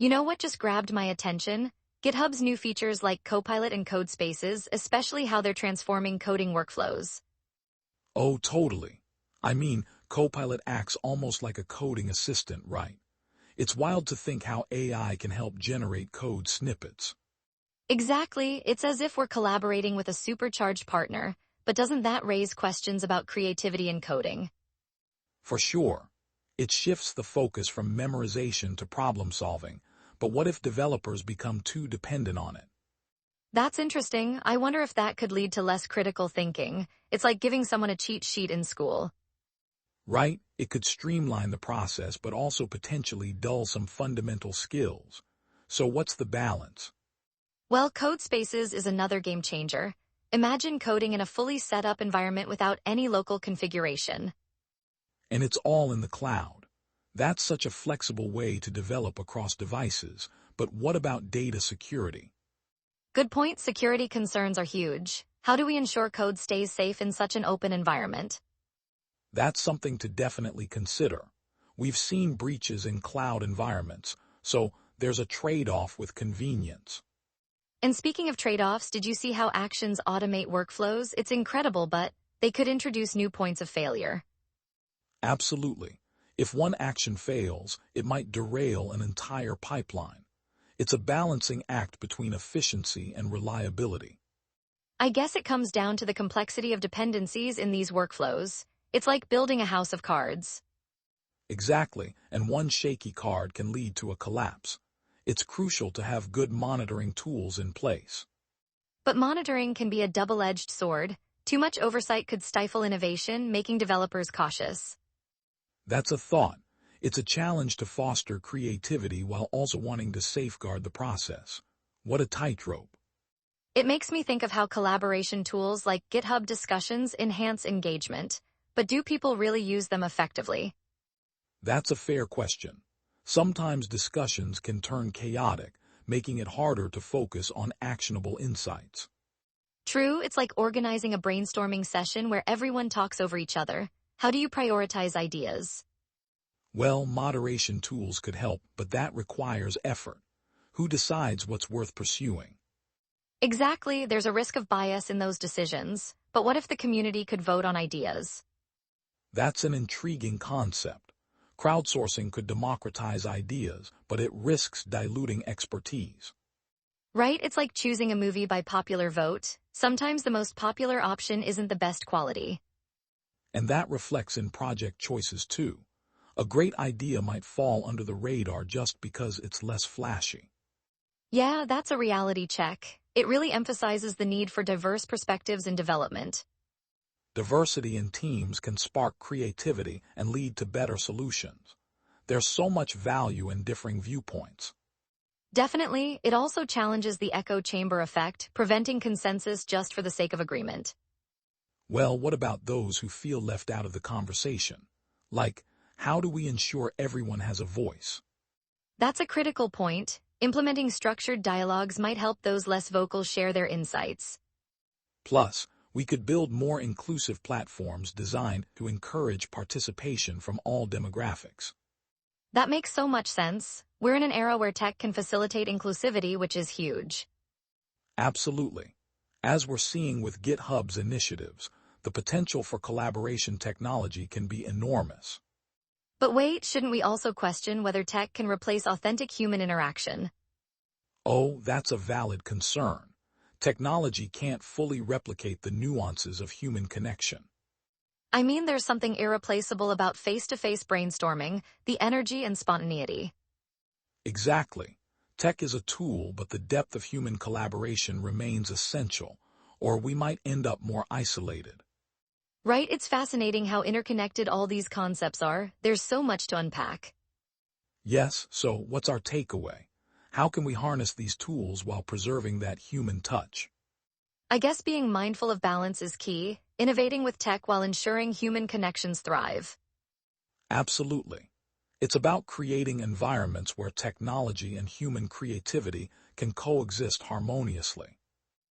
You know what just grabbed my attention? GitHub's new features like Copilot and code spaces, especially how they're transforming coding workflows. Oh, totally. I mean, Copilot acts almost like a coding assistant, right? It's wild to think how AI can help generate code snippets. Exactly, it's as if we're collaborating with a supercharged partner, but doesn't that raise questions about creativity in coding? For sure. It shifts the focus from memorization to problem solving, but what if developers become too dependent on it? That's interesting. I wonder if that could lead to less critical thinking. It's like giving someone a cheat sheet in school. Right? It could streamline the process, but also potentially dull some fundamental skills. So what's the balance? Well, code spaces is another game changer. Imagine coding in a fully set up environment without any local configuration. And it's all in the cloud. That's such a flexible way to develop across devices, but what about data security? Good point. Security concerns are huge. How do we ensure code stays safe in such an open environment? That's something to definitely consider. We've seen breaches in cloud environments, so there's a trade-off with convenience. And speaking of trade-offs, did you see how actions automate workflows? It's incredible, but they could introduce new points of failure. Absolutely. If one action fails, it might derail an entire pipeline. It's a balancing act between efficiency and reliability. I guess it comes down to the complexity of dependencies in these workflows. It's like building a house of cards. Exactly, and one shaky card can lead to a collapse. It's crucial to have good monitoring tools in place. But monitoring can be a double-edged sword. Too much oversight could stifle innovation, making developers cautious. That's a thought. It's a challenge to foster creativity while also wanting to safeguard the process. What a tightrope. It makes me think of how collaboration tools like GitHub discussions enhance engagement. But do people really use them effectively? That's a fair question. Sometimes discussions can turn chaotic, making it harder to focus on actionable insights. True, it's like organizing a brainstorming session where everyone talks over each other. How do you prioritize ideas? Well, moderation tools could help, but that requires effort. Who decides what's worth pursuing? Exactly, there's a risk of bias in those decisions. But what if the community could vote on ideas? That's an intriguing concept. Crowdsourcing could democratize ideas, but it risks diluting expertise. Right, it's like choosing a movie by popular vote. Sometimes the most popular option isn't the best quality. And that reflects in project choices too. A great idea might fall under the radar just because it's less flashy. Yeah, that's a reality check. It really emphasizes the need for diverse perspectives in development. Diversity in teams can spark creativity and lead to better solutions. There's so much value in differing viewpoints. Definitely, it also challenges the echo chamber effect, preventing consensus just for the sake of agreement. Well, what about those who feel left out of the conversation? Like, how do we ensure everyone has a voice? That's a critical point. Implementing structured dialogues might help those less vocal share their insights. Plus, we could build more inclusive platforms designed to encourage participation from all demographics. That makes so much sense. We're in an era where tech can facilitate inclusivity, which is huge. Absolutely. As we're seeing with GitHub's initiatives, the potential for collaboration technology can be enormous. But wait, shouldn't we also question whether tech can replace authentic human interaction? Oh, that's a valid concern. Technology can't fully replicate the nuances of human connection. I mean, there's something irreplaceable about face-to-face brainstorming, the energy and spontaneity. Exactly. Tech is a tool, but the depth of human collaboration remains essential, or we might end up more isolated. Right, it's fascinating how interconnected all these concepts are. There's so much to unpack. Yes, so what's our takeaway? How can we harness these tools while preserving that human touch? I guess being mindful of balance is key, innovating with tech while ensuring human connections thrive. Absolutely. It's about creating environments where technology and human creativity can coexist harmoniously.